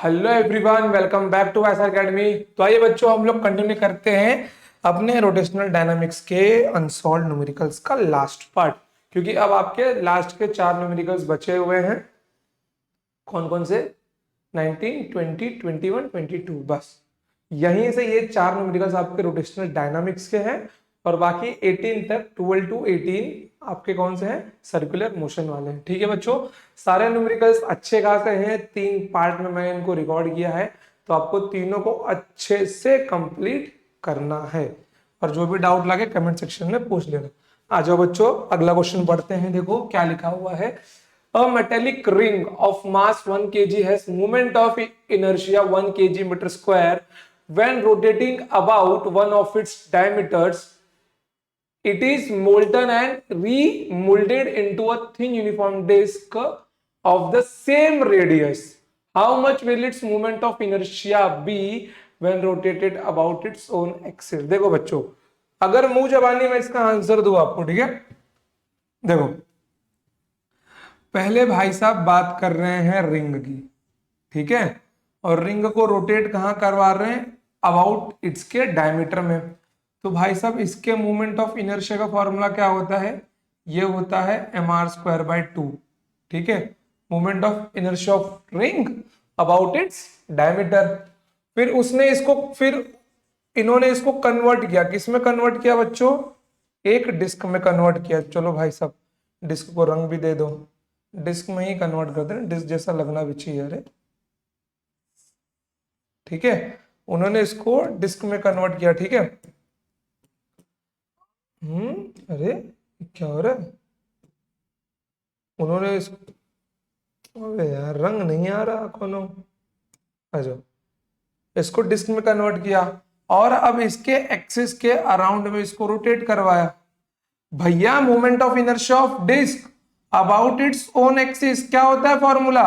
Hello everyone, welcome back to SR academy. तो आइए बच्चों, हम लोग कंटिन्यू करते हैं अपने रोटेशनल डायनामिक्स के अनसॉल्व न्यूमेरिकल्स का लास्ट पार्ट, क्योंकि अब आपके लास्ट के 4 न्यूमेरिकल्स बचे हुए हैं। कौन कौन से? 19, 20, 21, 22। बस यहीं से ये 4 न्यूमेरिकल्स आपके रोटेशनल डायनामिक्स के हैं और बाकी 18 तक, 12 टू 18 आपके कौन से हैं? सर्कुलर मोशन वाले हैं। ठीक है बच्चों, सारे न्यूमेरिकल्स अच्छे खासे हैं। 3 पार्ट में मैंने इनको रिकॉर्ड किया है, तो आपको तीनों को अच्छे से कंप्लीट करना है। और जो भी डाउट लगे कमेंट सेक्शन में पूछ लेना। आ जाओ बच्चों, अगला क्वेश्चन पढ़ते हैं। देखो क्या लिखा हुआ है। A metallic ring of mass 1 kg has moment of inertia 1 kg meter square when rotating about one of its diameters. It is molten and re-molded into a thin uniform disk of the same radius. How much will its moment of inertia be when rotated about its own axis? देखो बच्चों, अगर मुंह जबानी में इसका answer दूं आपको, ठीक है? देखो, पहले भाई साहब बात कर रहे हैं रिंग की, ठीक है? और रिंग को रोटेट कहाँ करवा रहे हैं? अबाउट इट्स के डायमीटर में। तो भाई साहब, इसके मोमेंट ऑफ इनर्शिया का फॉर्मूला क्या होता है? ये होता है mr²/2। ठीक है, moment of inertia of ring about its diameter. फिर उसने इसको, फिर इन्होंने इसको कन्वर्ट किया। किस में कन्वर्ट किया बच्चों? एक डिस्क में कन्वर्ट किया। चलो भाई साहब, डिस्क को रंग भी दे दो। डिस्क में ही कन्वर्ट कर देना, डिस्क जैसा लगना भी चाहिए। अरे ठीक है, उन्होंने इसको डिस्क में कन्वर्ट किया। ठीक है, अरे क्या हो रहा है? उन्होंने अबे यार, रंग नहीं आ रहा कोनो। अच्छा, इसको डिस्क में कन्वर्ट किया और अब इसके एक्सिस के अराउंड में इसको रोटेट करवाया। भैया, moment of inertia of disc about its own axis क्या होता है फॉर्मूला?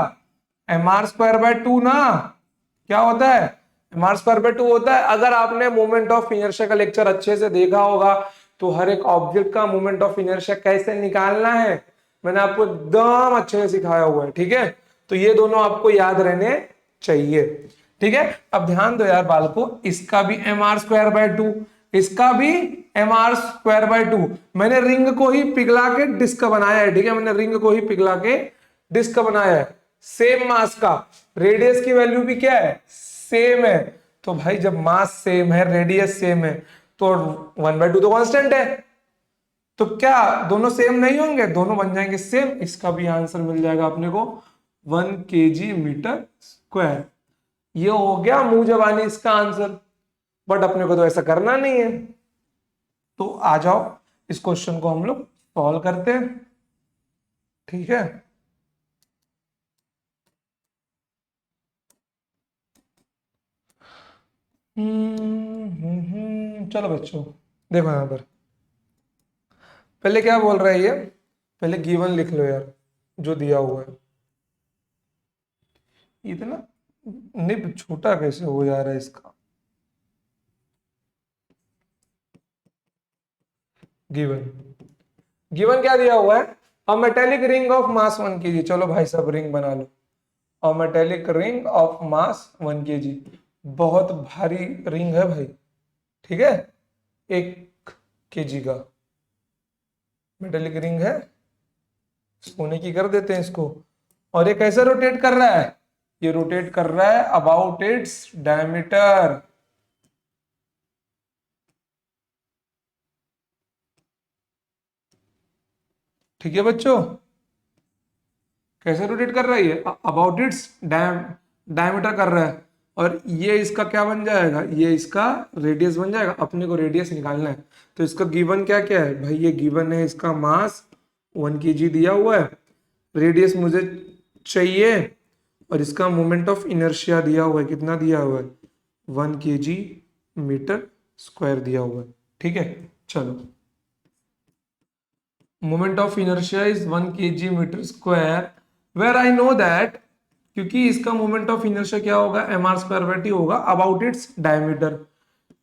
mr²/2 ना। क्या होता है? mr²/2 होता है। अगर आपने मोमेंट ऑफ इनर्शिया का लेक्चर अच्छे से देखा होगा तो हर एक ऑब्जेक्ट का मोमेंट ऑफ इनर्शिया कैसे निकालना है मैंने आपको एकदम अच्छे से सिखाया हुआ है। ठीक है, तो ये दोनों आपको याद रहने चाहिए। ठीक है, अब ध्यान दो यार बालको, इसका भी mr²/2, इसका भी mr²/2। मैंने रिंग को ही पिघला के डिस्क बनाया है। ठीक है, मैंने रिंग को ही पिघला के डिस्क बनाया है। सेम मास का, रेडियस की वैल्यू भी क्या है? सेम है। तो भाई जब मास सेम है, रेडियस सेम है, तो 1/2 तो कांस्टेंट है। तो क्या दोनों सेम नहीं होंगे? दोनों बन जाएंगे सेम। इसका भी आंसर मिल जाएगा अपने को 1 kg मीटर स्क्वायर। ये हो गया मुंह जबानी इसका आंसर, बट अपने को तो ऐसा करना नहीं है। तो आ जाओ, इस क्वेश्चन को हम लोग सॉल्व करते हैं। ठीक है, चलो बच्चों, देखो यहां पर पहले क्या बोल रहा है ये। पहले गिवन लिख लो यार, जो दिया हुआ है। इतना निब छोटा कैसे हो जा रहा है इसका? गिवन, गिवन क्या दिया हुआ है? A metallic ring of mass 1 kg। चलो भाई साहब, रिंग बना लो। A metallic ring of mass 1 kg। बहुत भारी रिंग है भाई। ठीक है, 1 kg का मेटेलिक रिंग है। सोने की कर देते हैं इसको। और ये कैसे रोटेट कर रहा है? ये रोटेट कर रहा है अबाउट इट्स डायमीटर। ठीक है बच्चों, कैसे रोटेट कर रहा है? ये अबाउट इट्स डायमीटर कर रहा है। और ये इसका क्या बन जाएगा? ये इसका रेडियस बन जाएगा। अपने को रेडियस निकालना है, तो इसका गिवन क्या क्या है भाई? ये गिवन है इसका मास 1 kg दिया हुआ है, रेडियस मुझे चाहिए, और इसका मोमेंट ऑफ इनर्शिया दिया हुआ है। कितना दिया हुआ है? 1 kg मीटर स्क्वायर दिया हुआ है। ठीक है, चलो, moment of inertia is 1 kg metre square, where I know that, क्योंकि इसका मोमेंट ऑफ इनर्शिया क्या होगा? mr²/2 होगा about its diameter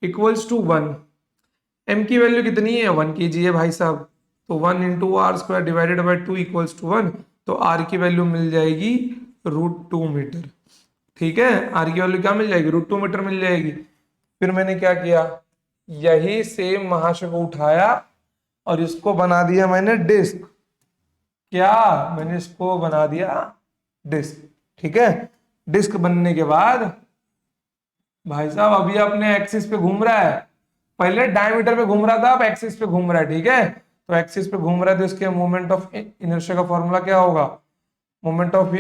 equals to 1। m की वैल्यू कितनी है? 1 kg है भाई साहब। तो 1 into r² divided by 2 equals to 1। तो r की वैल्यू मिल जाएगी √2 मीटर। ठीक है, आर की वैल्यू क्या मिल जाएगी, √2 मीटर मिल जाएगी। फिर मैंने क्या किया, यही सेम महाशय को उठाया और इसको बना दिया मैंने डिस्क। क्या, मैंने इसको बना दिया डिस्क। ठीक है, डिस्क बनने के बाद भाई साहब अभी अपने एक्सिस पे घूम रहा है, पहले डायमीटर पे घूम रहा था, अब एक्सिस पे घूम रहा है। ठीक है, तो एक्सिस पे घूम रहा है तो इसके मोमेंट ऑफ इनर्शिया का फॉर्मूला क्या होगा, moment of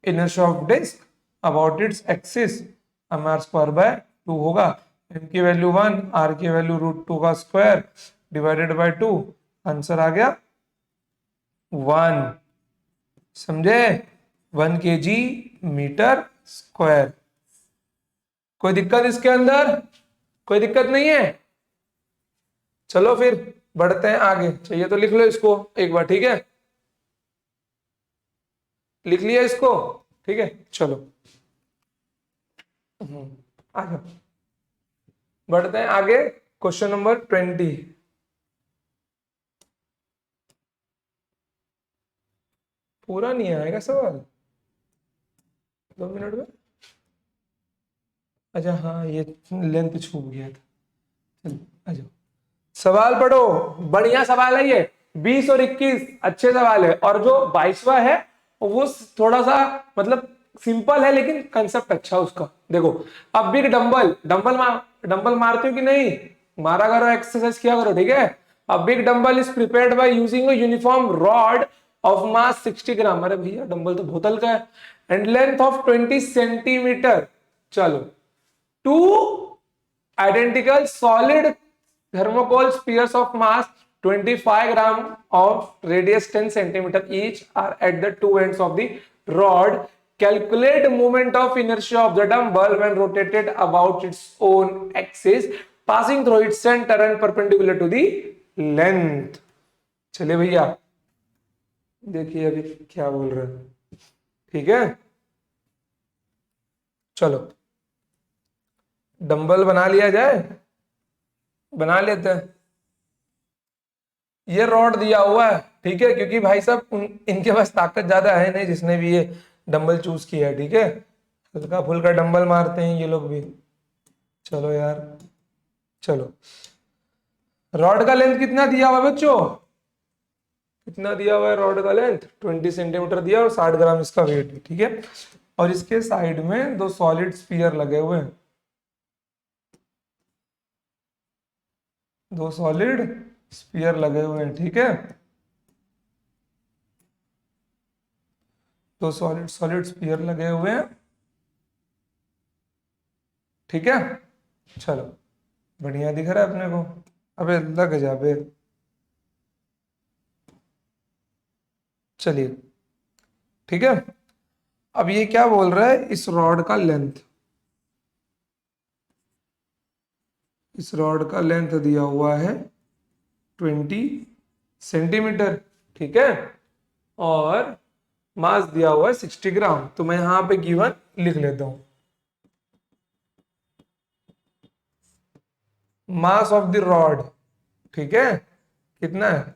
inertia of disc about its axis mr² होगा। m की वैल्यू 1, r की वैल्यू √2 का स्क्वायर डिवाइडेड बाय 2, आंसर आ गया 1। समझे, 1 kg मीटर स्क्वायर। कोई दिक्कत इसके अंदर, कोई दिक्कत नहीं है। चलो फिर बढ़ते हैं आगे, चाहिए तो लिख लो इसको एक बार। ठीक है, लिख लिया इसको। ठीक है, चलो आ जाओ, बढ़ते हैं आगे। Question number 20। पूरा नहीं आएगा सवाल 2 मिनट में। अच्छा हाँ, ये लेंथ छूट गया था। चलो आ जाओ, सवाल पढ़ो। बढ़िया सवाल है ये, 20 और 21 अच्छे सवाल है, और जो 22वां है वो थोड़ा सा मतलब सिंपल है, लेकिन कंसेप्ट अच्छा उसका। देखो, अब बिग डंबल मारते हो कि नहीं, मारा करो, एक्सरसाइज किया करो। ठीक है, अब big dumbbell is prepared by using uniform rod of mass 60 ग्राम। अरे भैया डंबल तो बहुत हल्का है। And length of 20 centimetre. चलो, to identical solid thermocol spheres of mass 25 gram of radius 10 centimeter each are at the two ends of the rod. Calculate moment of inertia of the dumbbell when rotated about its own axis, passing through its center and perpendicular to the length. चलिए भैया देखिए अभी क्या बोल रहे हैं। ठीक है, चलो डंबल बना लिया जाए, बना लेते हैं। ये रॉड दिया हुआ है, ठीक है, क्योंकि भाई साहब इनके पास ताकत ज्यादा है नहीं, जिसने भी ये डंबल चूज किया है। ठीक है, हल्का फुल्का डंबल मारते हैं ये लोग भी। चलो यार, चलो रॉड का लेंथ कितना दिया हुआ है बच्चों, कितना दिया हुआ है रॉड का लेंथ, 20 सेंटीमीटर दिया और 60 ग्राम इसका वेट है। ठीक है, और इसके साइड में दो सॉलिड स्पीयर लगे हुए हैं, दो सॉलिड स्पीयर लगे हुए हैं। ठीक है, दो सॉलिड सॉलिड स्पीयर लगे हुए हैं। ठीक है, चलो बढ़िया दिख रहा है अपने को। अबे लग जा बे, चलिए ठीक है। अब ये क्या बोल रहा है, इस रॉड का लेंथ, इस रॉड का लेंथ दिया हुआ है 20 सेंटीमीटर। ठीक है, और मास दिया हुआ है 60 ग्राम। तो मैं यहां पे गिवन लिख लेता हूं, मास ऑफ द रॉड। ठीक है, कितना है,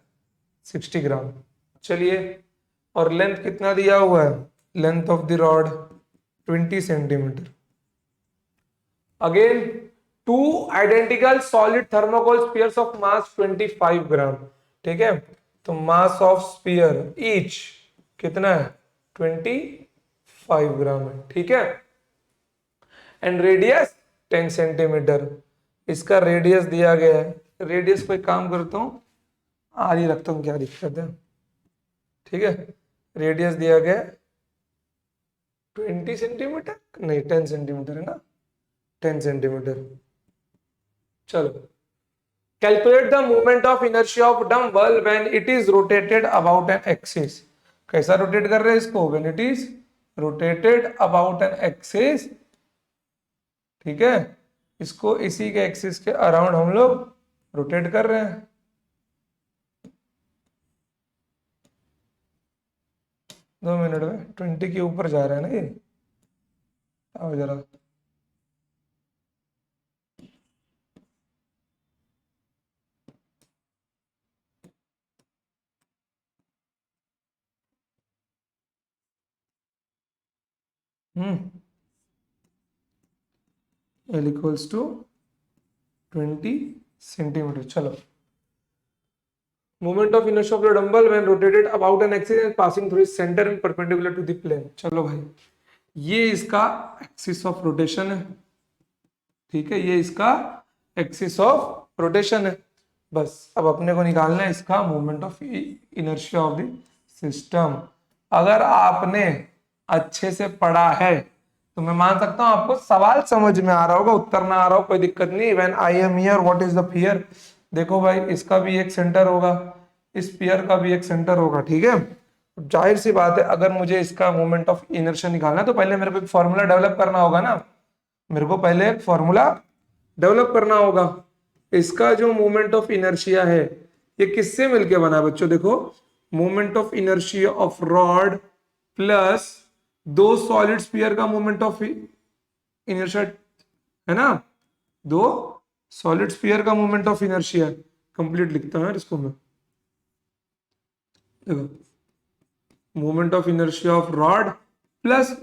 60 ग्राम। चलिए, और लेंथ कितना दिया हुआ है, length of the rod 20 centimetre. Again, two identical solid thermocol spheres of mass 25 gram. ठीक है, तो मास ऑफ स्पीयर ईच कितना है, 25 ग्राम है। ठीक है, एंड रेडियस 10 सेंटीमीटर। इसका रेडियस दिया गया है, रेडियस कोई काम करता हूं, आर ही रखता हूं, क्या दिक्कत है। ठीक है, रेडियस दिया गया 20 सेंटीमीटर, नहीं 10 सेंटीमीटर है ना, 10 सेंटीमीटर। चलो, calculate the movement of inertia of dumbbell when it is rotated about an axis. कैसा रोटेट कर रहे हैं इसको, when it is rotated about an axis. ठीक है, इसको इसी के एक्सिस के अराउंड हम लोग रोटेट कर रहे हैं। 2 मिनट में 20 के ऊपर जा रहा है ना ये, आओ जरा। Hmm L equals to 20 centimetre. चलो, moment of inertia of the dumbbell when rotated about an axis and passing through its centre and perpendicular to the plane. चलो भाई, ये इसका एक्सिस ऑफ रोटेशन है, ठीक है, ये इसका एक्सिस ऑफ रोटेशन है। बस अब अपने को निकालना है इसका moment of inertia of the system. अगर आपने अच्छे से पढ़ा है तो मैं मान सकता हूं आपको सवाल समझ में आ रहा होगा, उत्तर ना आ रहा हो कोई दिक्कत नहीं। When I am here what is the fear. देखो भाई, इसका भी एक सेंटर होगा, इस पियर का भी एक सेंटर होगा, ठीक है। जाहिर सी बात है, अगर मुझे इसका मोमेंट ऑफ इनर्शिया निकालना है तो पहले मेरे को एक फॉर्मूला डेवलप करना होगा ना। मेरे को पहले एक फॉर्मूला डेवलप करना होगा। इसका जो मोमेंट ऑफ इनर्शिया है ये किससे मिलके बना है बच्चों? देखो, moment of inertia of rod plus दो सॉलिड स्फीयर का मोमेंट ऑफ इनर्शिया, है ना, दो सॉलिड स्फीयर का मोमेंट ऑफ इनर्शिया। कंप्लीट लिखता हूं इसको मैं। देखो, moment of inertia of rod plus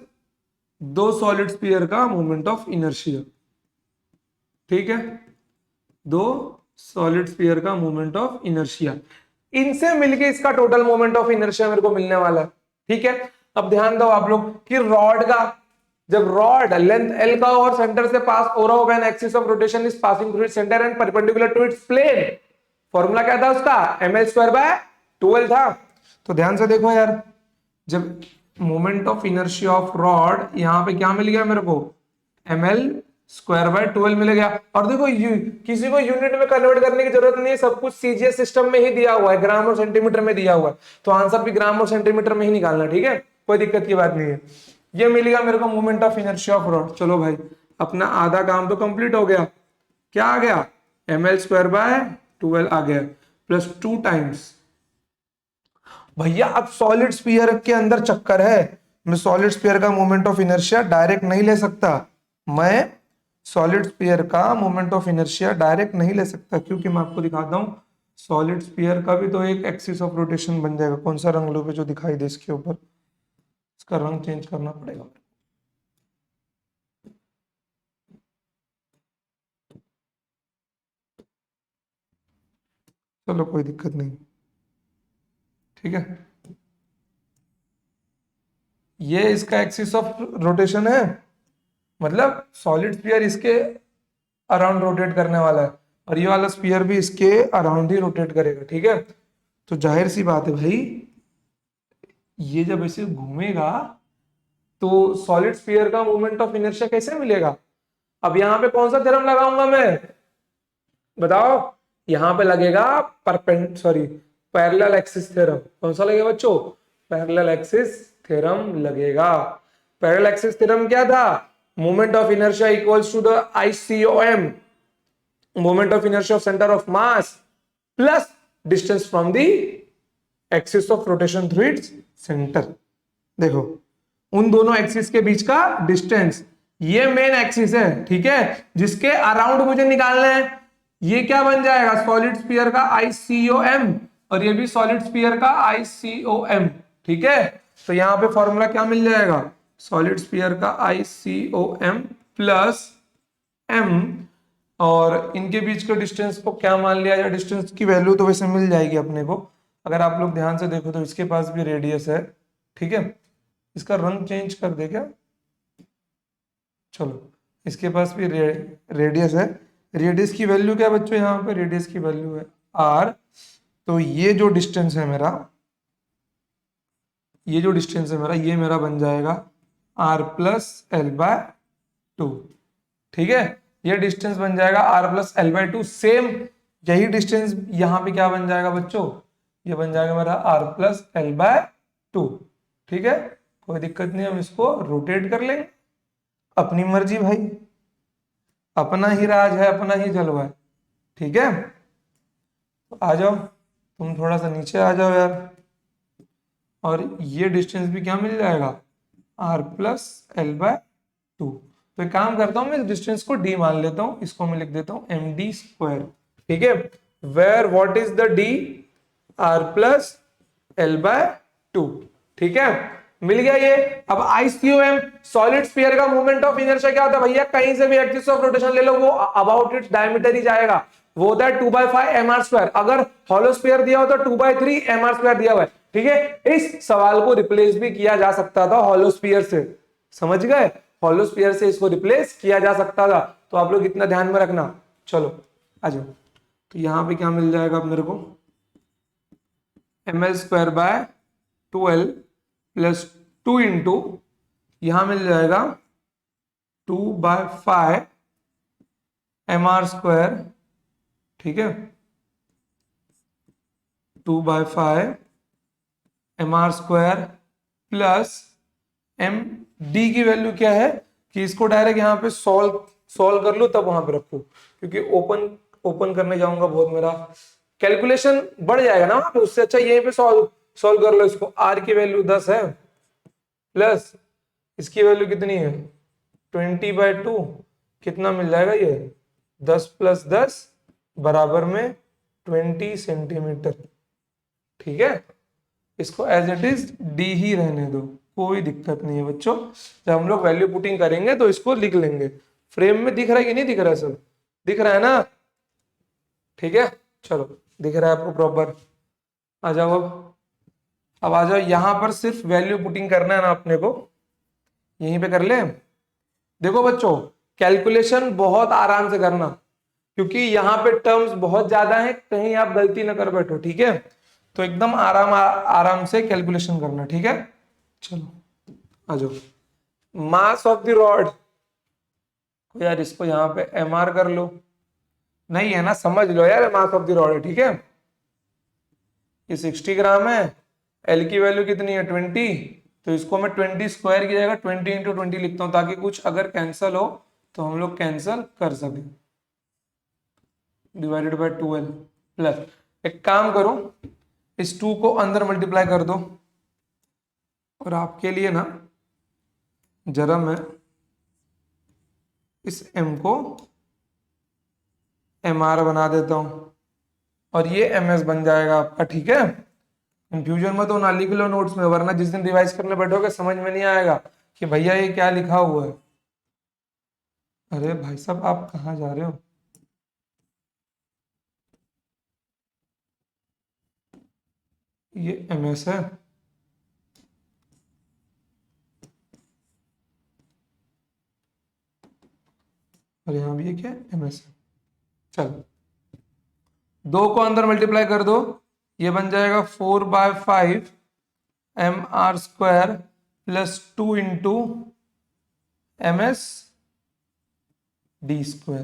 दो सॉलिड स्फीयर का मोमेंट ऑफ इनर्शिया, ठीक है, दो सॉलिड स्फीयर का मोमेंट ऑफ इनर्शिया, इनसे मिलके इसका टोटल मोमेंट ऑफ इनर्शिया मेरे को मिलने वाला है, ठीक है। अब ध्यान दो आप लोग कि रॉड का, जब रॉड लेंथ एल का और सेंटर से पास हो रहा हो when axis of rotation is passing through its centre and perpendicular to its plane, formula क्या था उसका? ml²/12 था। तो ध्यान से देखो यार, जब moment of inertia of rod, यहां पे क्या मिल गया मेरे को? ml²/12 मिल गया। और देखो, किसी को यूनिट में कन्वर्ट करने की जरूरत नहीं है, सब कुछ सीजीएस सिस्टम में ही दिया हुआ है, ग्राम और सेंटीमीटर में दिया हुआ है, तो आंसर भी ग्राम और सेंटीमीटर में ही निकालना, ठीक है, कोई दिक्कत की बात नहीं है। ये मिल गया मेरे को moment of inertia of rod. चलो भाई, अपना आधा काम तो कंप्लीट हो गया। क्या आ गया? ml²/12 आ गया, प्लस 2 टाइम्स। भैया अब सॉलिड स्फीयर के अंदर चक्कर है, मैं सॉलिड स्फीयर का मोमेंट ऑफ इनर्शिया डायरेक्ट नहीं ले सकता। मैं सॉलिड स्फीयर का मोमेंट ऑफ इनर्शिया डायरेक्ट नहीं ले सकता, क्योंकि मैं आपको दिखाता हूं, सॉलिड स्फीयर का भी तो एक एक्सिस ऑफ रोटेशन बन जाएगा। कौन सा रंग लो पे जो दिखाई दे इसके ऊपर, इसका रंग चेंज करना पड़ेगा। चलो कोई दिक्कत नहीं, ठीक है। ये इसका एक्सिस ऑफ रोटेशन है, मतलब सॉलिड स्फीयर इसके अराउंड रोटेट करने वाला है, और ये वाला स्फीयर भी इसके अराउंड ही रोटेट करेगा, ठीक है। तो जाहिर सी बात है भाई, ये जब ऐसे घूमेगा तो सॉलिड स्फीयर का मोमेंट ऑफ इनर्शिया कैसे मिलेगा? अब यहां पे कौन सा थ्योरम लगाऊंगा मैं, बताओ? यहां पे लगेगा पैरेलल एक्सिस थ्योरम। कौन सा लगेगा बच्चों? पैरेलल एक्सिस थ्योरम लगेगा। पैरेलल एक्सिस थ्योरम क्या था? Moment of inertia equals to the ICOM, moment of inertia of centre of mass plus distance from the axis of rotation through its centre. देखो, उन दोनों एक्सिस के बीच का distance, ये main axis है, ठीक है, जिसके अराउंड मुझे निकालना है। ये क्या बन जाएगा? सॉलिड स्फीयर का ICOM, और ये भी सॉलिड स्फीयर का ICOM, ठीक है। तो यहां पे फॉर्मूला क्या मिल जाएगा? सॉलिड स्फीयर का ICOM प्लस m, और इनके बीच के डिस्टेंस को क्या मान लिया जाए? डिस्टेंस की वैल्यू तो वैसे मिल जाएगी अपने को। अगर आप लोग ध्यान से देखो तो इसके पास भी रेडियस है, ठीक है। इसका रंग चेंज कर दे क्या? चलो, इसके पास भी रेडियस है। रेडियस की वैल्यू क्या बच्चों? यहाँ पे रेडियस की वैल्यू है r। तो ये जो डिस्टेंस है मेरा, ये जो डिस्टेंस है मेरा, ये मेरा बन जाएगा r+l/2, ठीक है। ये डिस्टेंस बन जाएगा r+l/2। सेम यही डिस्टेंस यहाँ पे क्या बन जाएगा बच्चों? ये बन जाएगा मेरा r+l/2, ठीक है, कोई दिक्कत नहीं। हम इसको रोटेट कर लेंगे, अपनी मर्जी भाई, अपना ही राज है, अपना ही जलवा है, ठीक है। तो आ जाओ, तुम थोड़ा सा नीचे आ जाओ यार, और ये डिस्टेंस भी क्या मिल जाएगा? r+l/2। तो एक काम करता हूं, मैं इस डिस्टेंस को d मान लेता हूं, इसको मैं लिख देता हूं md², ठीक है। Where what is the d? r+l/2, ठीक है। मिल गया ये। अब ICOM सॉलिड स्फीयर का मोमेंट ऑफ इनर्शिया क्या होता है भैया, कहीं से भी एक्सिस ऑफ रोटेशन ले लो, वो अबाउट इट्स डायमीटर ही जाएगा, वो होता है 2/5 mr²। अगर हॉलो स्फीयर दिया हो तो 2/3 mr² दिया हुआ है, ठीक है। इस सवाल को रिप्लेस भी किया जा सकता था हॉलो स्फीयर से, समझ गए, हॉलो स्फीयर से इसको रिप्लेस किया जा सकता था, तो आप लोग इतना ध्यान में रखना। चलो आ जाओ, तो यहां पे क्या मिल जाएगा अब मेरे को, ml²/12 प्लस 2 इंटू, यहां मिल जाएगा 2/5 mr², ठीक है, 2/5 mr² प्लस एम डी की वैल्यू क्या है कि इसको डायरेक्ट यहाँ पे सॉल्व सॉल्व कर लो तब वहां पे रखो, क्योंकि ओपन ओपन करने जाऊंगा बहुत मेरा कैलकुलेशन बढ़ जाएगा ना वहां पे, उससे अच्छा यहीं पे सॉल्व सॉल्व कर लो इसको। आर की वैल्यू 10 है, प्लस इसकी वैल्यू कितनी है 20/2, कितना मिल जाएगा ये 10 + 10 बराबर में 20 सेंटीमीटर, ठीक है। इसको एज इट इज डी ही रहने दो, कोई दिक्कत नहीं है बच्चों। जब हम लोग वैल्यू पुटिंग करेंगे तो इसको लिख लेंगे। फ्रेम में दिख रहा है कि नहीं दिख रहा है, सब दिख रहा है ना, ठीक है। चलो दिख रहा है आपको प्रॉपर, आ जाओ अब आ जाओ यहां पर सिर्फ वैल्यू पुटिंग करना है ना अपने को, यहीं पे कर ले। देखो बच्चों कैलकुलेशन बहुत आराम से करना, क्योंकि यहाँ पे टर्म्स बहुत ज्यादा हैं, कहीं आप गलती ना कर बैठो, ठीक है। तो एकदम आराम से कैलकुलेशन करना, ठीक है। चलो आ जाओ, मास ऑफ द रॉड, यार इसको यहाँ पे MR कर लो, नहीं है ना, समझ लो यार, मास ऑफ द रॉड है, ठीक है। ये 60 ग्राम है, एल की वैल्यू कितनी है 20, तो इसको मैं 20² की जगह 20 × 20 लिखता हूं, ताकि कुछ अगर कैंसिल हो तो हम लोग कैंसिल कर सकें, /12 प्लस, एक काम करो इस 2 को अंदर मल्टीप्लाई कर दो, और आपके लिए ना जरा मैं इस m को MR बना देता हूं, और ये MS बन जाएगा आपका, ठीक है। कंफ्यूजन मत होना, लिख लो नोट्स में, वरना जिस दिन रिवाइज करने बैठोगे समझ में नहीं आएगा कि भैया ये क्या लिखा हुआ है। अरे भाई साहब आप कहाँ जा रहे हो, ये MS है, और यहाँ भी ये क्या है MS है। चलो 2 को अंदर मल्टीप्लाई कर दो, ये बन जाएगा 4/5 mr² plus 2 into MS d²।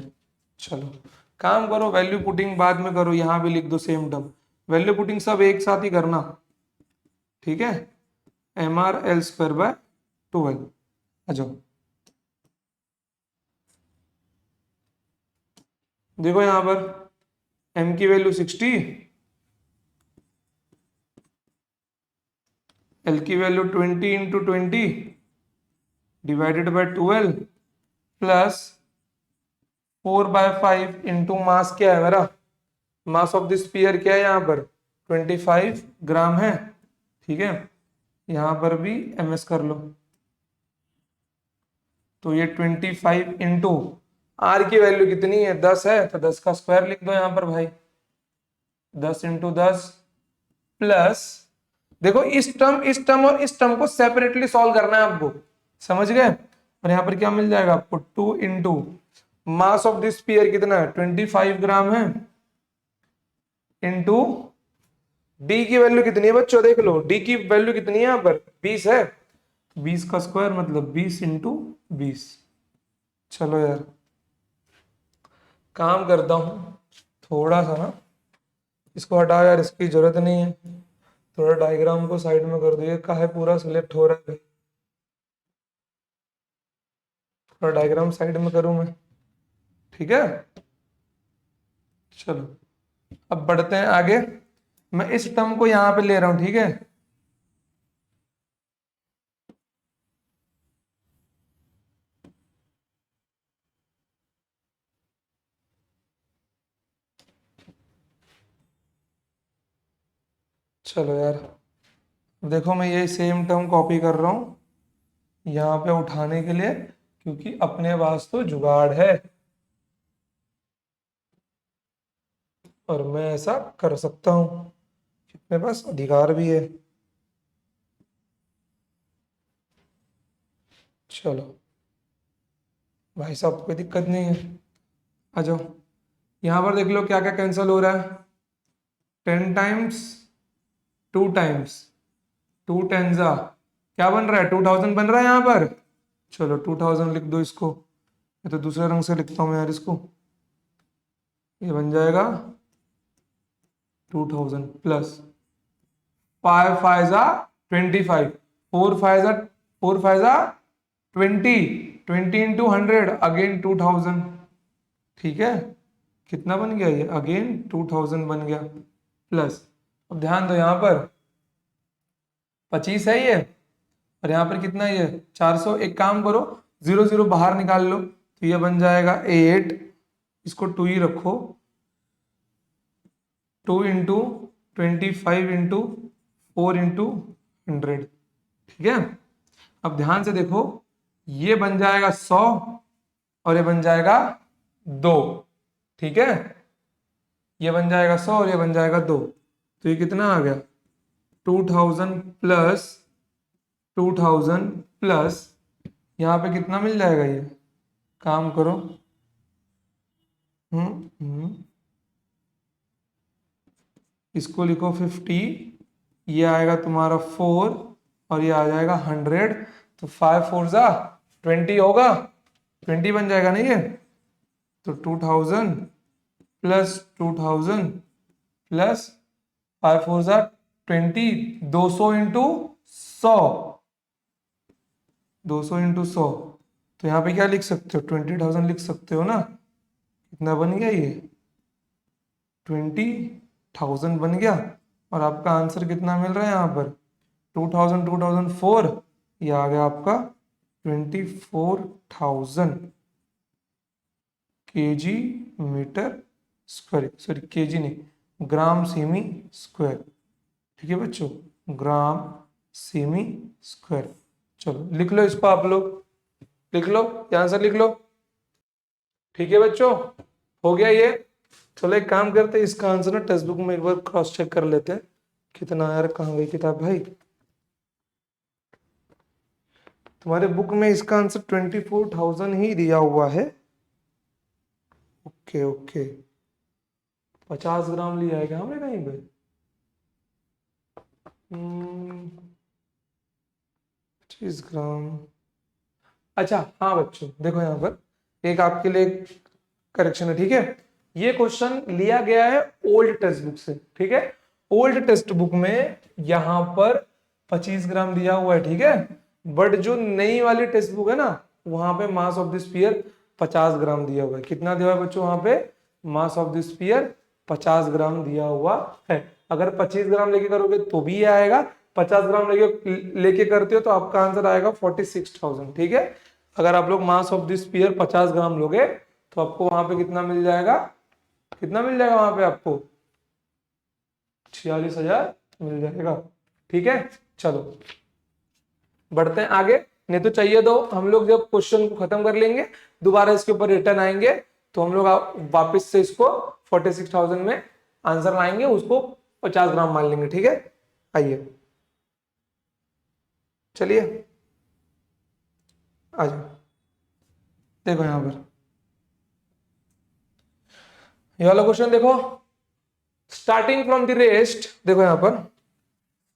चलो काम करो, वैल्यू पुटिंग बाद में करो, यहां भी लिख दो सेम टर्म, वैल्यू पुटिंग सब एक साथ ही करना, ठीक है। MRL²/12 आ जाओ, देखो यहां पर m की वैल्यू 60, l की वैल्यू 20 × 20 /12 प्लस 4/5 इंटू मास क्या है मेरा, मास ऑफ द स्फीयर क्या है यहाँ पर 25 ग्राम है, ठीक है। यहां पर भी MS कर लो, तो ये 25 इंटू आर की वैल्यू कितनी है 10 है, तो 10 का स्क्वायर लिख दो यहां पर भाई, 10 × 10 प्लस, देखो इस टर्म और इस टर्म को सेपरेटली सॉल्व करना है आपको, समझ गए। और यहाँ पर क्या मिल जाएगा आपको 2 into mass of this sphere कितना है 25 ग्राम है, इंटू डी की वैल्यू कितनी है बच्चों, देख लो डी की वैल्यू कितनी है यहाँ पर 20 है, 20 का स्क्वायर मतलब 20 × 20। चलो यार काम करता हूँ थोड़ा सा ना, इसको हटाओ यार, इसकी जरूरत नहीं है, थोड़ा डायग्राम को साइड में कर दो, ये काहे पूरा सिलेक्ट हो रहा है, थोड़ा डायग्राम साइड में करूं मैं, ठीक है। चलो अब बढ़ते हैं आगे, मैं इस टर्म को यहां पे ले रहा हूं, ठीक है। चलो यार देखो मैं यही सेम टर्म कॉपी कर रहा हूँ यहाँ पे उठाने के लिए, क्योंकि अपने पास तो जुगाड़ है और मैं ऐसा कर सकता हूँ, मेरे पास अधिकार भी है। चलो भाई साहब, कोई दिक्कत नहीं है, आ जाओ। यहाँ पर देख लो क्या क्या कैंसिल हो रहा है। 10 टाइम्स, 2 टाइम्स, 2 टेंजा क्या बन रहा है, 2000 बन रहा है यहाँ पर। चलो 2000 लिख दो इसको, ये तो दूसरे रंग से लिखता हूँ मैं यार इसको। ये बन जाएगा 2000 प्लस 5 5 जा 25, 4 5 जा 20, 20 इंटू 100 अगेन 2000। ठीक है, कितना बन गया ये, अगेन 2000 बन गया प्लस। अब ध्यान दो यहाँ पर 25 है ये, और यहाँ पर कितना है ये 400। एक काम करो, 0 0 बाहर निकाल लो, तो ये बन जाएगा 8, इसको 2 ही रखो, 2 इंटू 25 इंटू 4 इंटू 100। ठीक है, अब ध्यान से देखो, ये बन जाएगा 100 और ये बन जाएगा 2। ठीक है, ये बन जाएगा 100 और ये बन जाएगा 2, तो ये कितना आ गया 2000 प्लस 2000 प्लस, यहाँ पे कितना मिल जाएगा ये, काम करो, इसको लिखो 50, ये आएगा तुम्हारा 4 और ये आ जाएगा 100, तो 5 4 जा 20 होगा, 20 बन जाएगा नहीं ये। तो 2000 प्लस 2000 प्लस 5 4 जा 20, 200 इंटू 100, 200 इंटू 100, तो यहाँ पे क्या लिख सकते हो, 20,000 लिख सकते हो ना। कितना बन गया ये, 20,000 बन गया, और आपका आंसर कितना मिल रहा है यहाँ पर 2000 2004, ये आ गया आपका 24,000 KG metre square, sorry KG नहीं, ग्राम सेमी स्क्वायर। ठीक है बच्चों, ग्राम सेमी स्क्वायर। चलो लिख लो इसको, आप लोग लिख लो, ये आंसर लिख लो। ठीक है बच्चों, हो गया ये। चलो एक काम करते हैं, इसका आंसर ना टेक्स्ट बुक में एक बार क्रॉस चेक कर लेते हैं, कितना यार, कहाँ गई किताब भाई। तुम्हारे बुक में इसका आंसर 24,000 ही दिया हुआ है। ओके ओके, 50 ग्राम लिया है क्या हमने कहीं पे, 25 ग्राम। अच्छा हाँ बच्चों, देखो यहाँ पर एक आपके लिए करेक्शन है। ठीक है, ये क्वेश्चन लिया गया है ओल्ड टेक्स्ट बुक से। ठीक है, ओल्ड टेक्स्ट बुक में यहाँ पर 25 ग्राम दिया हुआ है। ठीक है, बट जो नई वाली टेक्स्ट बुक है ना, वहां पे मास ऑफ द स्फीयर 50 ग्राम दिया हुआ है। कितना दिया हुआ है बच्चों, वहां पे मास ऑफ द स्फीयर 50 ग्राम दिया हुआ है। अगर 25 ग्राम लेके करोगे तो भी ये आएगा, 50 ग्राम लेके करते हो तो आपका आंसर आएगा 46,000। ठीक है, अगर आप लोग मास ऑफ द स्फीयर 50 ग्राम लोगे तो आपको वहां पे कितना मिल जाएगा, कितना मिल जाएगा वहां पे आपको 46,000 मिल जाएगा। ठीक है, चलो बढ़ते हैं आगे। नहीं तो चाहिए तो हम लोग जब क्वेश्चन को खत्म कर लेंगे, दोबारा इसके ऊपर रिटर्न आएंगे, तो हम लोग वापस से इसको 46,000 में आंसर लाएंगे, उसको 50 ग्राम मान लेंगे। ठीक है, आइए चलिए आ जाओ। देखो यहां पर ये वाला क्वेश्चन देखो, स्टार्टिंग फ्रॉम द रेस्ट, देखो यहां पर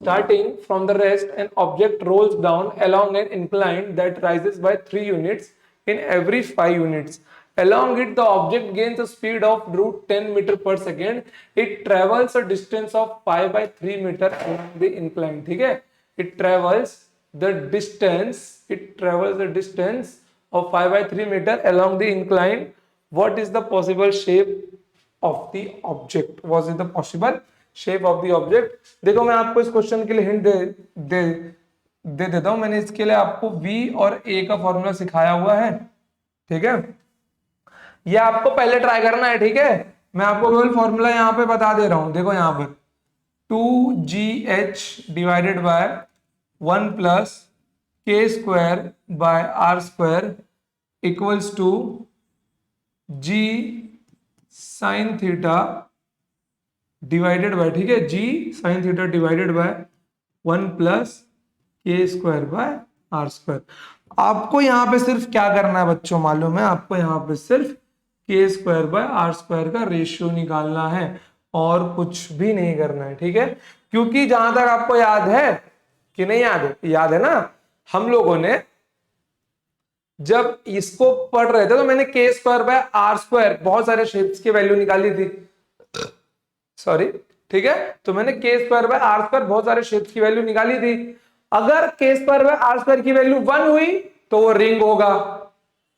starting from the rest an object rolls down along an incline that rises by 3 units in every 5 units. Along it the object gains a speed of root 10 meter per second. It travels a distance of 5 by 3 meter along the incline. ठीक है, it travels the distance of 5 by 3 meter along the incline. What is the possible shape of the object? What is the possible shape of the object? देखो मैं आपको इस question के लिए hint दे देता हूं। मैंने इसके लिए आपको V और A का फॉर्मूला सिखाया हुआ है। ठीक है, ये आपको पहले ट्राई करना है। ठीक है, मैं आपको केवल फॉर्मूला यहाँ पे बता दे रहा हूं। देखो यहाँ पर 2gh डिवाइडेड बाय 1 प्लस के square by are square equals to g sine theta divided by, ठीक है, g sine theta divided by 1 plus के स्क्वायर बाय आर स्क्वायर। आपको यहां पे सिर्फ क्या करना है बच्चों मालूम है, आपको यहां पे सिर्फ के स्क्वायर बाय आर स्क्वायर का रेशियो निकालना है और कुछ भी नहीं करना है, ठीक है। क्योंकि जहां तक आपको याद है कि नहीं याद है, याद है ना, हम लोगों ने जब इसको पढ़ रहे थे तो मैंने के स्क्वायर बाय आर स्क्वायर बहुत सारे शेप्स की वैल्यू निकाली थी, सॉरी, ठीक है। तो मैंने के स्क्वायर बाय आर स्क्वायर बहुत सारे शेप्स की वैल्यू निकाली थी। अगर के स्क्वायर बाय आर स्क्वायर की वैल्यू 1 हुई तो वो रिंग होगा,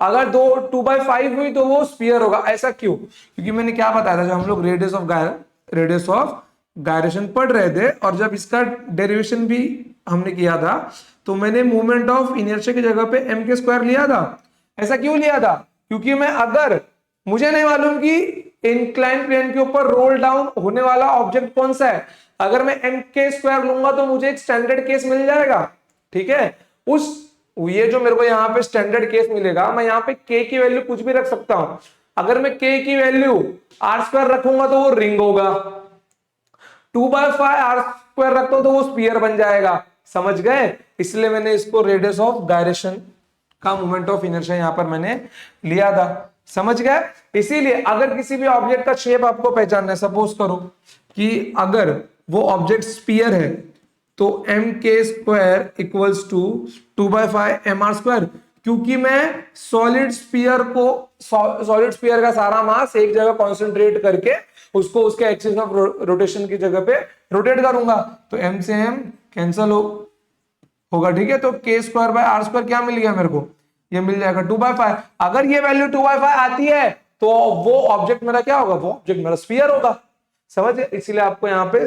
अगर 2/5 हुई तो वो स्फीयर होगा। ऐसा क्यों? क्योंकि मैंने क्या बताया था, जब हम लोग रेडियस ऑफ गायरेशन पढ़ रहे थे और जब इसका डेरिवेशन भी हमने किया था तो मैंने मोमेंट ऑफ इनर्शिया की जगह पे m के स्क्वायर लिया था। ऐसा क्यों लिया था? क्योंकि मैं अगर, मुझे नहीं मालूम कि इंक्लाइन प्लेन के ऊपर रोल डाउन होने वाला ऑब्जेक्ट कौन सा है, अगर मैं m के स्क्वायर लूंगा तो मुझे एक स्टैंडर्ड केस मिल जाएगा, ठीक है। उस ये जो मेरे को यहाँ पे स्टैंडर्ड केस मिलेगा, मैं यहाँ पे k की वैल्यू कुछ भी रख सकता हूं। अगर मैं k की वैल्यू आर स्क्वायर रखूंगा तो वो रिंग होगा, 2/5 आर स्क्वायर रखता हूं तो वो स्फीयर बन जाएगा। समझ गए? इसलिए मैंने इसको रेडियस ऑफ गायरेशन का मोमेंट ऑफ इनर्शिया यहां पर मैंने लिया था। समझ गए? इसीलिए अगर किसी भी ऑब्जेक्ट का शेप आपको पहचानना है, सपोज करो कि अगर वो ऑब्जेक्ट स्फीयर है तो M K square equals to 2/5 M R square, क्योंकि मैं सॉलिड स्फीयर का सारा मास एक जगह कॉन्सेंट्रेट करके उसको उसके एक्सिस ऑफ रोटेशन की जगह पे रोटेट करूंगा, तो एम से एम कैंसल होगा, ठीक है। तो के स्क्वायर बाय आर स्क्वायर क्या मिल गया मेरे को, ये मिल जाएगा 2/5। अगर ये वैल्यू 2/5 आती है तो वो ऑब्जेक्ट मेरा क्या होगा, वो ऑब्जेक्ट मेरा स्फीयर होगा। समझ? इसीलिए आपको यहाँ पे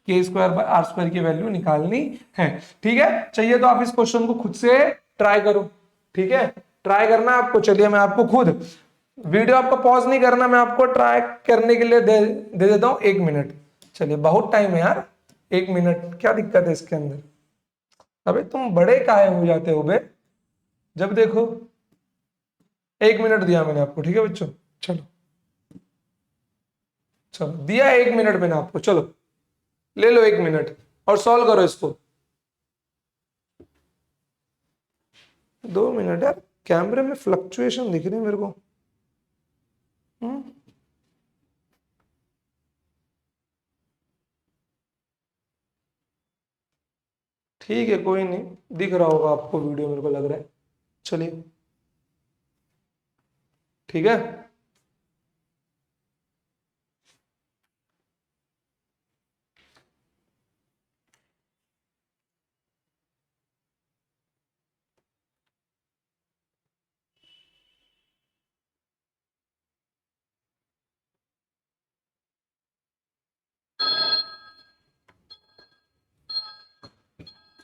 के स्क्वायर बाय आर स्क्वायर की वैल्यू निकालनी है, ठीक है। चाहिए तो आप इस क्वेश्चन को खुद से ट्राई करो, ठीक है, ट्राई करना आपको। चलिए मैं आपको खुद, वीडियो आपको पॉज नहीं करना, मैं आपको ट्राई करने के लिए दे देता हूं 1 मिनट। चलिए, बहुत टाइम है यार, 1 मिनट क्या दिक्कत है इसके अंदर? अबे तुम बड़े काहे हो जाते हो बे, जब देखो 1 मिनट दिया मैंने आपको, ठीक है बच्चों। चलो चलो, दिया 1 मिनट मैंने आपको, चलो ले लो 1 मिनट और सॉल्व करो इसको। 2 मिनट यार, कैमरे में फ्लक्चुएशन दिख रही है मेरे को। ठीक है, कोई नहीं, दिख रहा होगा आपको वीडियो, मेरे को लग रहा है। चलिए, ठीक है।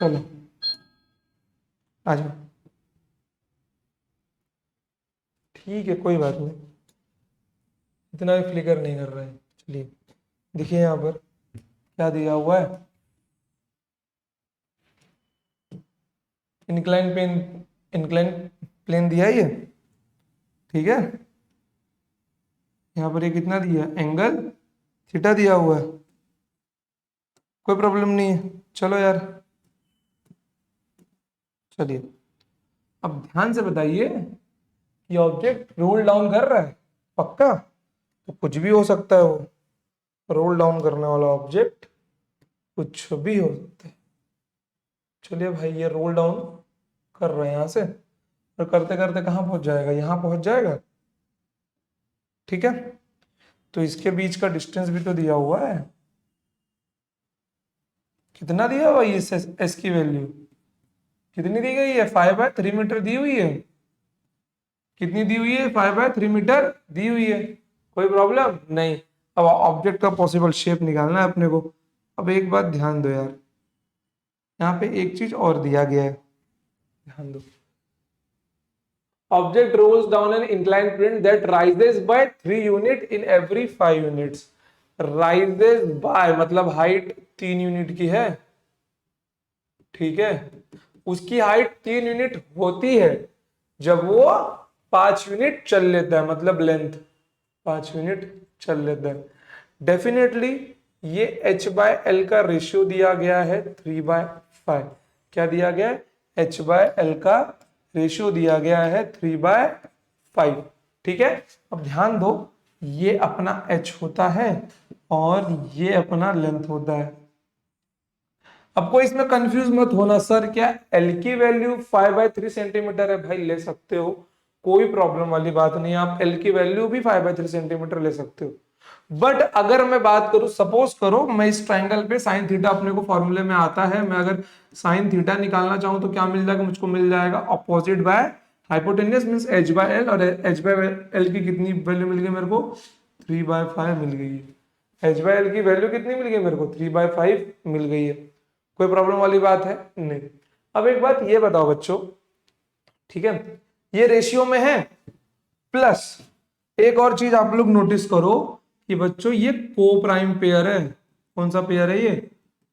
चलो आ जाओ, ठीक है, कोई बात नहीं, इतना भी फ्लिकर नहीं कर रहा है। चलिए देखिए यहाँ पर क्या दिया हुआ है, इंक्लाइन प्लेन दिया है ये, ठीक है। यहाँ पर ये कितना दिया, एंगल थीटा दिया हुआ है, कोई प्रॉब्लम नहीं है। चलो यार, चलिए अब ध्यान से बताइए, ये ऑब्जेक्ट रोल डाउन कर रहा है पक्का? तो कुछ भी हो सकता है, वो रोल डाउन करने वाला ऑब्जेक्ट कुछ भी हो सकता है। चलिए भाई, ये रोल डाउन कर रहा है यहां से, और करते करते कहाँ पहुंच जाएगा, यहाँ पहुंच जाएगा, ठीक है। तो इसके बीच का डिस्टेंस भी तो दिया हुआ है, कितना दिया हुआ है, एस की वैल्यू कितनी दी गई है, 5/3 मीटर दी हुई है। कितनी दी हुई है, 5/3 मीटर दी हुई है। कोई प्रॉब्लम नहीं। अब ऑब्जेक्ट का पॉसिबल शेप निकालना है अपने को। अब एक बात ध्यान दो यार, यहाँ पे एक चीज और दिया गया है, ध्यान दो। Object rolls down an incline plane that rises by 3 unit in every 5 units. Rises by मतलब हाइट 3 यूनिट की है, ठीक है, उसकी हाइट 3 यूनिट होती है जब वो 5 यूनिट चल लेता है, मतलब लेंथ 5 यूनिट चल लेता है। डेफिनेटली ये h/l का रेशियो दिया गया है 3/5। क्या दिया गया है? h/l का रेशियो दिया गया है 3/5, ठीक है। अब ध्यान दो, ये अपना h होता है और ये अपना लेंथ होता है। अब कोई इसमें कंफ्यूज मत होना, सर क्या L की वैल्यू 5/3 सेंटीमीटर है? भाई ले सकते हो, कोई प्रॉब्लम वाली बात नहीं, आप L की वैल्यू भी 5/3 सेंटीमीटर ले सकते हो। बट अगर मैं बात करूं, सपोज करो मैं इस ट्राइंगल पे साइन थीटा अपने को फॉर्मूले में आता है, मैं अगर साइन थीटा निकालना चाहूं तो क्या मिल जाएगा मुझको? मिल जाएगा opposite bye hypotenuse means h/l, और h/l की कितनी वैल्यू मिल गई मेरे को? 3/5 मिल गई है। h/l की वैल्यू कितनी मिल गई मेरे को? 3/5 मिल गई है। कोई प्रॉब्लम वाली बात है? नहीं। अब एक बात ये बताओ बच्चों, ठीक है, ये रेशियो में है, प्लस एक और चीज आप लोग नोटिस करो कि बच्चों ये को प्राइम पेयर है। कौन सा पेयर है? ये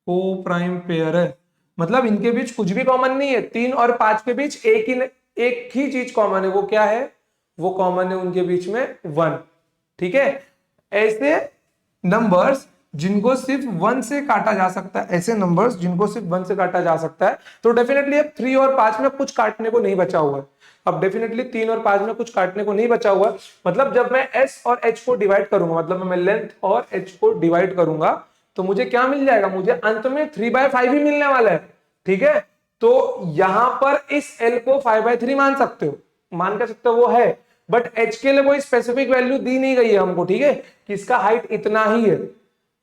को प्राइम पेयर है, मतलब इनके बीच कुछ भी कॉमन नहीं है। 3 और 5 के बीच एक ही चीज कॉमन है, वो क्या है? वो कॉमन है उनके बीच में 1, ठीक है। ऐसे नंबर्स जिनको सिर्फ 1 से काटा जा सकता है, ऐसे नंबर्स जिनको सिर्फ 1 से काटा जा सकता है, तो डेफिनेटली अब 3 और 5 में कुछ काटने को नहीं बचा हुआ है। अब डेफिनेटली 3 और 5 में कुछ काटने को नहीं बचा हुआ है, मतलब जब मैं s और h को डिवाइड करूंगा, मतलब मैं लेंथ और h को डिवाइड करूंगा, तो मुझे क्या मिल जाएगा? मुझे अंत में 3/5 ही मिलने वाला है, ठीक है। तो यहां पर इस l को 5/3 मान सकते हो, मान कर सकते हो, वो है। बट h के लिए कोई स्पेसिफिक वैल्यू दी नहीं गई है हमको, ठीक है, कि इसका हाइट इतना ही है,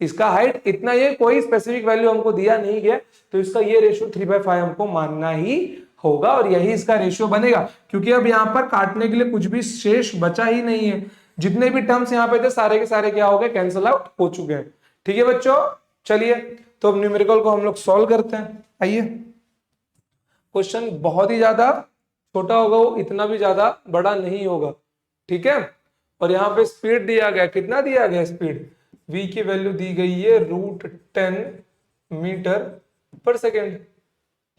इसका हाइट इतना, ये कोई स्पेसिफिक वैल्यू हमको दिया नहीं गया, तो इसका ये रेशियो 3/5 हमको मानना ही होगा, और यही इसका रेशियो बनेगा, क्योंकि अब यहाँ पर काटने के लिए कुछ भी शेष बचा ही नहीं है। जितने भी टर्म्स यहाँ पे थे सारे के सारे क्या हो गए? कैंसिल आउट हो चुके हैं, ठीक है बच्चों। चलिए तो अब न्यूमेरिकल को हम लोग सॉल्व करते हैं। आइए, क्वेश्चन बहुत ही ज्यादा छोटा होगा, वो इतना भी ज्यादा बड़ा नहीं होगा, ठीक है। और यहाँ पे स्पीड दिया गया, कितना दिया गया स्पीड? v की वैल्यू दी गई है √10 मीटर पर सेकेंड,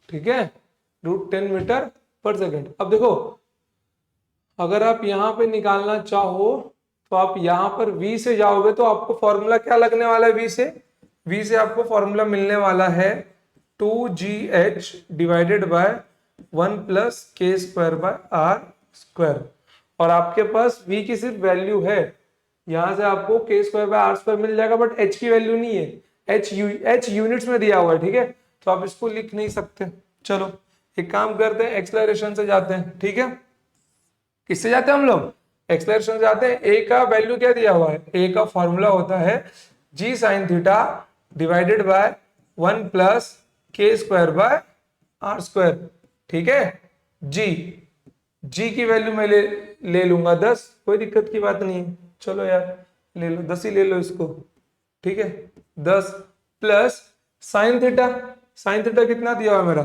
ठीक है, √10 मीटर पर सेकेंड। अब देखो, अगर आप यहां पे निकालना चाहो तो आप यहां पर v से जाओगे तो आपको फॉर्मूला क्या लगने वाला है? v से आपको फॉर्मूला मिलने वाला है 2gh divided by 1 + k² r²। और आपके पास v की सिर्फ वैल्यू है, यहां से आपको k² r² मिल जाएगा, बट h की वैल्यू नहीं है, h यूनिट्स में दिया हुआ है, ठीक है, तो आप इसको लिख नहीं सकते। चलो एक काम करते हैं, एक्सलरेशन से जाते हैं, ठीक है। किससे जाते हैं हम लोग? एक्सलरेशन से जाते हैं। a का वैल्यू क्या दिया हुआ है? a का फॉर्मूला होता है g sin theta divided by 1 + k² r², ठीक है। g की वैल्यू मैं ले लूंगा 10, कोई दिक्कत की बात नहीं है, चलो यार ले लो, 10 ही ले लो इसको, ठीक है। 10 प्लस साइन थीटा कितना दिया हुआ है मेरा?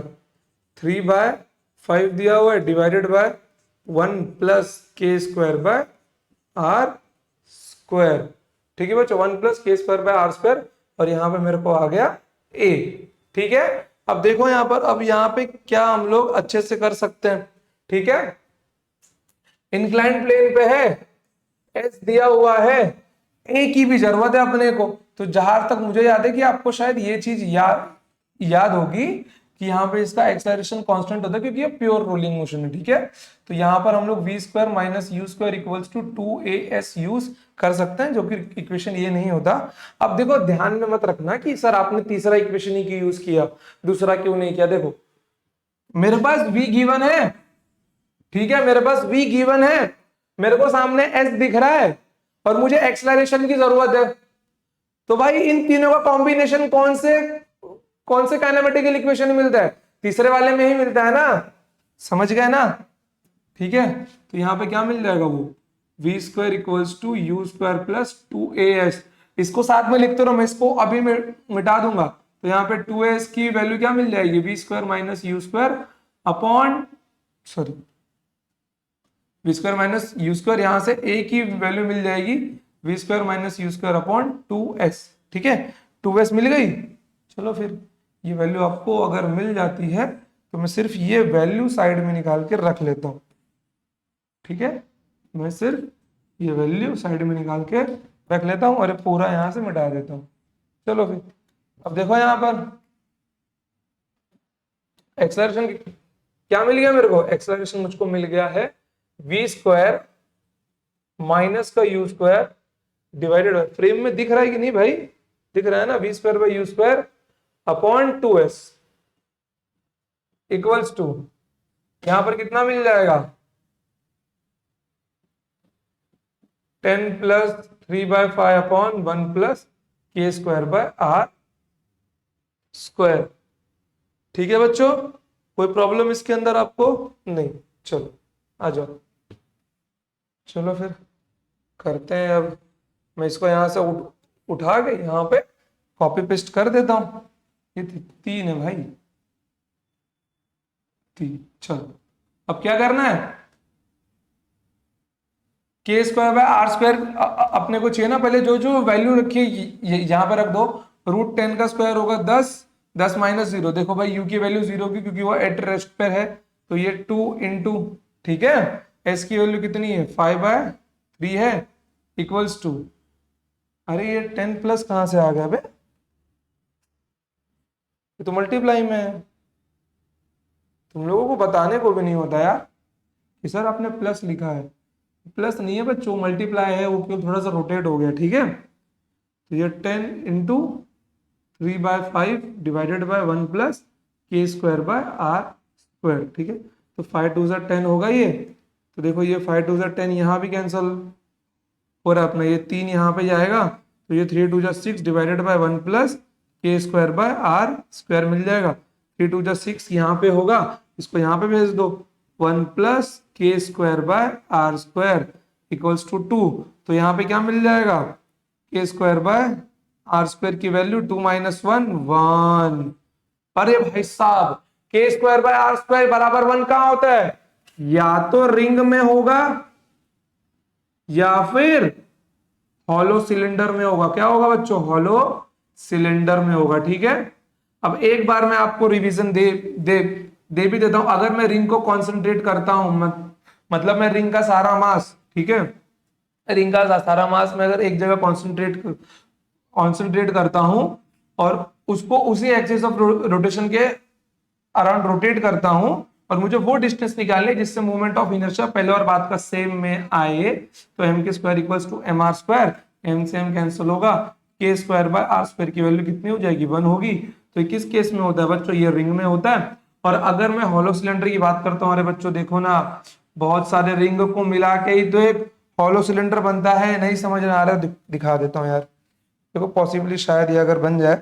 3/5 दिया हुआ है, डिवाइडेड बाय 1 + k² r², ठीक है बच्चों, 1 + k² r², और यहां पे मेरे को आ गया a, ठीक है। अब देखो यहां पर, अब यहां पे क्या हम लोग अच्छे से कर सकते हैं, ठीक है। इंक्लाइंड प्लेन पे है, एस दिया हुआ है, ए की भी जरूरत है अपने को, तो जहां तक मुझे याद है कि आपको शायद ये चीज याद होगी कि यहाँ पे इसका एक्सेलरेशन कांस्टेंट होता है, क्योंकि ये प्योर रोलिंग मोशन है, ठीक है। तो यहाँ पर हम लोग v² - u² = 2as यूज कर सकते हैं, जो कि इक्वेशन ये नहीं होता। अब देखो ध्यान में मत रखना कि सर आपने तीसरा इक्वेशन ही क्यों यूज किया, दूसरा क्यों नहीं किया। देखो मेरे पास v गिवन है, ठीक है, मेरे पास v गिवन है, मेरे को सामने s दिख रहा है, और मुझे एक्सेलरेशन की जरूरत है, तो भाई इन तीनों का कॉम्बिनेशन कौन से काइनेमेटिकल इक्वेशन में मिलता है? तीसरे वाले में ही मिलता है ना, समझ गए ना, ठीक है। तो यहाँ पे क्या मिल जाएगा? वो v² = u² + 2as, इसको साथ में लिखते रहो, मैं इसको अभी मिटा दूंगा। तो यहाँ पे 2as की वैल्यू क्या मिल जाएगी? v² - u² upon, sorry, v² - u², यहां से a की वैल्यू मिल जाएगी v² - u² अपॉन 2s, ठीक है, 2s मिल गई। चलो फिर ये वैल्यू आपको अगर मिल जाती है तो मैं सिर्फ ये वैल्यू साइड में निकाल के रख लेता हूँ, ठीक है। मैं सिर्फ ये वैल्यू साइड में निकाल के रख लेता हूँ और ये पूरा यहाँ से मिटा देता हूँ। चलो फिर अब देखो यहाँ पर एक्सेलरेशन क्या मिल गया मेरे को, एक्सेलरेशन मुझको मिल गया है v स्क्वायर माइनस का u square divided by, frame में दिख रहा है कि नहीं भाई, दिख रहा है ना, v square by u square upon 2s equals to, यहां पर कितना मिल जाएगा 10 प्लस 3/5 अपॉन 1 प्लस के स्क्वायर बाय आर स्क्वायर। ठीक है बच्चों, कोई प्रॉब्लम इसके अंदर आपको नहीं। चलो आ जाओ, चलो फिर करते हैं। अब मैं इसको यहां से उठा के यहाँ पे कॉपी पेस्ट कर देता हूं। ये 3 है भाई, 3। चलो अब क्या करना है, के स्क्वायर बाय आर स्क्वायर अपने को चाहिए ना, पहले जो जो वैल्यू रखी है यहां पर रख दो। √10 का स्क्वायर होगा 10, 10 माइनस 0, देखो भाई यू की वैल्यू 0 की क्योंकि वो एट रेस्ट पर है, तो ये 2 इंटू, ठीक है, एस की वैल्यू कितनी है 5/3 है इक्वल्स टू, अरे ये 10 प्लस कहां से आ गया बे, ये तो मल्टीप्लाई में है। तुम लोगों को बताने को भी नहीं होता यार कि सर आपने प्लस लिखा है, प्लस नहीं है बच्चों, मल्टीप्लाई है, वो क्यों थोड़ा सा रोटेट हो गया, ठीक है। तो ये 10 इंटू 3/5 डिवाइडेड बाय 1 प्लस के स्क्वायर बाय आर स्क्वायर, ठीक है। तो 5 2 10 होगा ये, तो देखो ये 5 2 10 यहाँ भी कैंसिल हो रहा है अपना, ये 3 यहाँ पे जाएगा, तो ये 3 2 6 डिवाइडेड बाय 1 प्लस के स्क्वायर बाय आर स्क्वायर मिल जाएगा। 3 2 6 यहाँ पे होगा, इसको यहाँ पे भेज दो, 1 प्लस के square by are square equals to 2, तो यहाँ पे क्या मिल जाएगा, K square by are square की वैल्यू 2 माइनस 1 1। अरे भाई साहब, के स्क्वायर बाय आर स्क्वायर बराबर 1 कहां होता है, या तो रिंग में होगा या फिर हॉलो सिलेंडर में होगा। क्या होगा बच्चों, हॉलो सिलेंडर में होगा, ठीक है। अब एक बार मैं आपको रिवीजन दे भी देता हूं। अगर मैं रिंग को कॉन्सेंट्रेट करता हूं, मतलब मैं रिंग का सारा मास, ठीक है, रिंग का सारा मास मैं अगर एक जगह कॉन्सेंट्रेट करता हूं और उसको उसी एक्सिस ऑफ रोटेशन के अराउंड रोटेट करता हूं और मुझे वो डिस्टेंस निकालनी है जिससे मोमेंट ऑफ इनर्शिया पहले और बाद का सेम में आए, तो M K square equals to M R square, M से एम कैंसिल होगा, K square by are square की वैल्यू कितनी हो जाएगी 1 होगी। तो किस केस में होता है बच्चों, ये रिंग में होता है। और अगर मैं हॉलो सिलेंडर की बात करता हूँ, अरे बच्चों देखो ना, बहुत सारे रिंग को मिला के ही तो एक हॉलो सिलेंडर बनता है। नहीं समझ में आ रहा है, दिखा देता हूँ यार, देखो पॉसिबली शायद ये अगर बन जाए,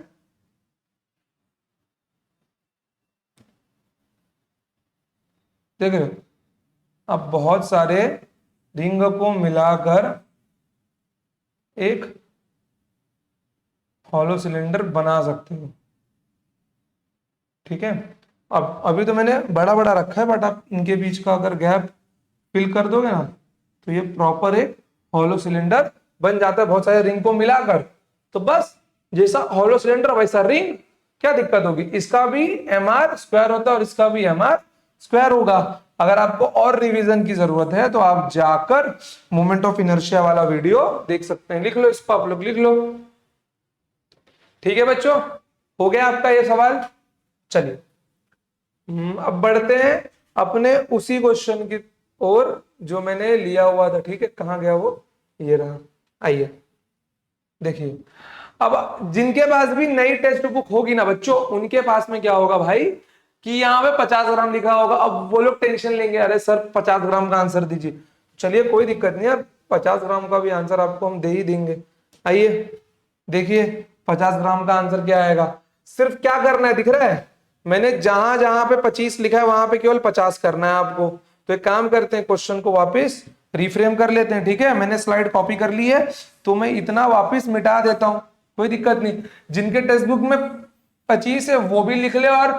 देख रहे हो, अब बहुत सारे रिंग को मिलाकर एक हॉलो सिलेंडर बना सकते हो, ठीक है। अब अभी तो मैंने बड़ा बड़ा रखा है, बट आप इनके बीच का अगर गैप फिल कर दोगे ना, तो ये प्रॉपर एक हॉलो सिलेंडर बन जाता है बहुत सारे रिंग को मिलाकर। तो बस जैसा हॉलो सिलेंडर वैसा रिंग, क्या दिक्कत होगी, इसका भी एम आर स्क्वायर होता है और इसका भी एम आर स्क्वायर होगा। अगर आपको और रिवीजन की जरूरत है तो आप जाकर मोमेंट ऑफ इनर्शिया वाला वीडियो देख सकते हैं, लिख लो इसको, आप लोग लिख लो, ठीक है बच्चों। हो गया आपका ये सवाल। चलिए अब बढ़ते हैं अपने उसी क्वेश्चन की ओर जो मैंने लिया हुआ था, ठीक है, कहां गया वो, ये रहा, आइए देखिए। अब जिनके पास भी नई टेक्स्ट बुक होगी ना बच्चों, उनके पास में क्या होगा भाई कि यहाँ पे 50 ग्राम लिखा होगा। अब वो लोग टेंशन लेंगे, अरे सर 50 ग्राम का आंसर दीजिए। चलिए कोई दिक्कत नहीं है, 50 ग्राम का भी आंसर आपको हम दे ही देंगे। आइए देखिए 50 ग्राम का आंसर क्या आएगा। सिर्फ क्या करना है, दिख रहा है, मैंने जहां जहां पे 25 लिखा है वहां पे केवल 50 करना है आपको। तो एक काम करते हैं, क्वेश्चन को वापस रिफ्रेम कर लेते हैं, ठीक है। मैंने स्लाइड कॉपी कर ली है, तो मैं इतना वापस मिटा देता हूं, कोई दिक्कत नहीं। जिनके टेक्स्ट बुक में 25 है वो भी लिख ले और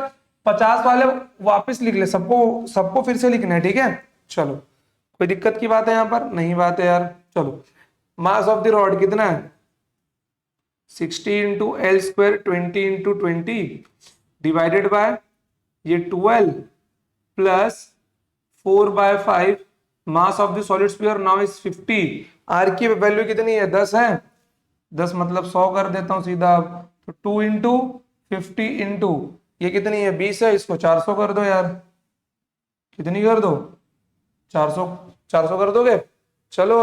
50 वाले वापस लिख ले, सबको सबको फिर से लिखना है, ठीक है। चलो कोई दिक्कत की बात है यहाँ पर, नहीं बात है यार। चलो मास ऑफ द रॉड कितना है, 60 into L square 20 into 20 divided by ये 12 plus 4/5 mass of the solid sphere now is 50। R की वैल्यू कितनी है 10 है, 10 मतलब 100 कर देता हूं सीधा। तो 2 इंटू 50 इंटू ये कितनी है 20 है, इसको 400 कर दो यार। कितनी कर दो 400, 400 कर दोगे। चलो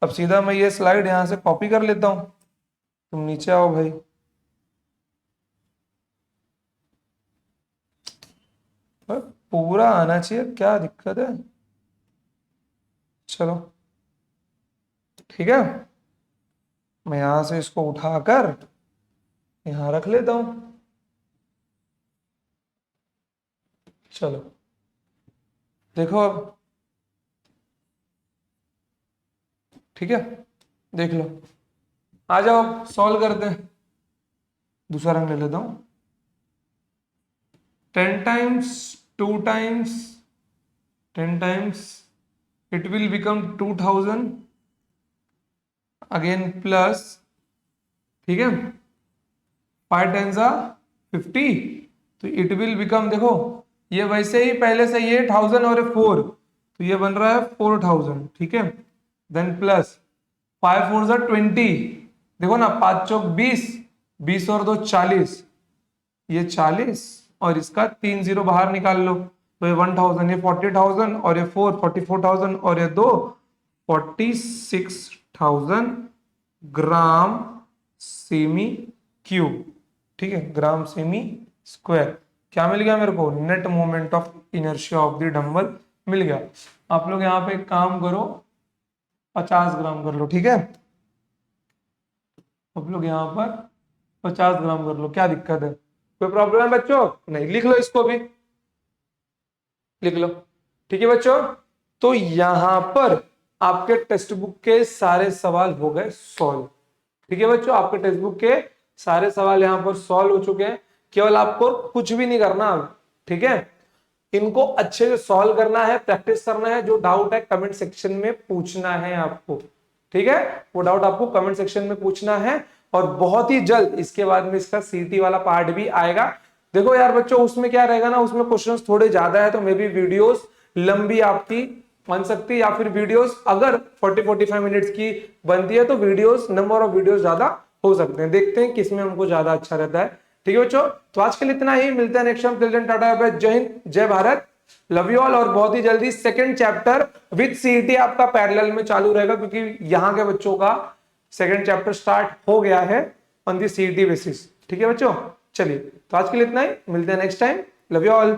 अब सीधा मैं ये स्लाइड यहां से कॉपी कर लेता हूं, तुम नीचे आओ भाई। पूरा आना चाहिए, क्या दिक्कत है। चलो ठीक है, मैं यहां से इसको उठाकर यहां रख लेता हूं। चलो देखो अब, ठीक है देख लो, आ जाओ सॉल्व करते हैं। दूसरा रंग ले लेता हूं। 10 times 2 times 10 times it will become 2000 again plus, ठीक है 5 टाइम्स 50 तो इट विल बिकम, देखो ये वैसे ही पहले से ये 1000 और 4 तो ये बन रहा है 4000, ठीक है। देन प्लस 5 4 20, देखो ना 5 चौक 20, 20 और 2 40, ये 40 और इसका 3 जीरो बाहर निकाल लो तो ये 1000, ये 40,000 और ये 4 44,000 और ये 2 46,000 ग्राम सेमी क्यूब, ठीक है ग्राम सेमी स्क्वायर। क्या मिल गया मेरे को, net moment of inertia of the dumbbell मिल गया। आप लोग यहाँ पे एक काम करो 50 ग्राम कर लो, ठीक है आप लोग यहाँ पर 50 ग्राम कर लो, क्या दिक्कत है, कोई प्रॉब्लम है बच्चों? नहीं, लिख लो इसको भी, लिख लो, ठीक है बच्चों। तो यहां पर आपके टेक्स्ट बुक के सारे सवाल हो गए सॉल्व, ठीक है बच्चों, आपके टेक्स्ट बुक के सारे सवाल यहां पर सॉल्व हो चुके हैं। केवल आपको कुछ भी नहीं करना अब, ठीक है, इनको अच्छे से सॉल्व करना है, प्रैक्टिस करना है। जो डाउट है कमेंट सेक्शन में पूछना है आपको, ठीक है, वो डाउट आपको कमेंट सेक्शन में पूछना है। और बहुत ही जल्द इसके बाद में इसका सीटी वाला पार्ट भी आएगा। देखो यार बच्चों, उसमें क्या रहेगा ना, उसमें क्वेश्चंस थोड़े ज्यादा है तो मे बी वीडियोस लंबी आपकी बन सकती है, या फिर वीडियोस अगर 40-45 मिनट्स की बनती है तो वीडियोस, नंबर ऑफ वीडियोस ज्यादा हो सकते हैं। देखते हैं किसमें हमको ज्यादा अच्छा रहता है, ठीक है बच्चों। तो आज के लिए इतना ही, मिलते हैं नेक्स्ट टाइम। टाटा, जय हिंद, जय भारत, लव यू ऑल। और बहुत ही जल्दी सेकंड चैप्टर विद सीईटी आपका पैरेलल में चालू रहेगा, क्योंकि यहाँ के बच्चों का सेकंड चैप्टर स्टार्ट हो गया है ऑन दी सीईटी बेसिस, ठीक है बच्चों। चलिए तो आज के लिए इतना ही, मिलते हैं next time, love you all.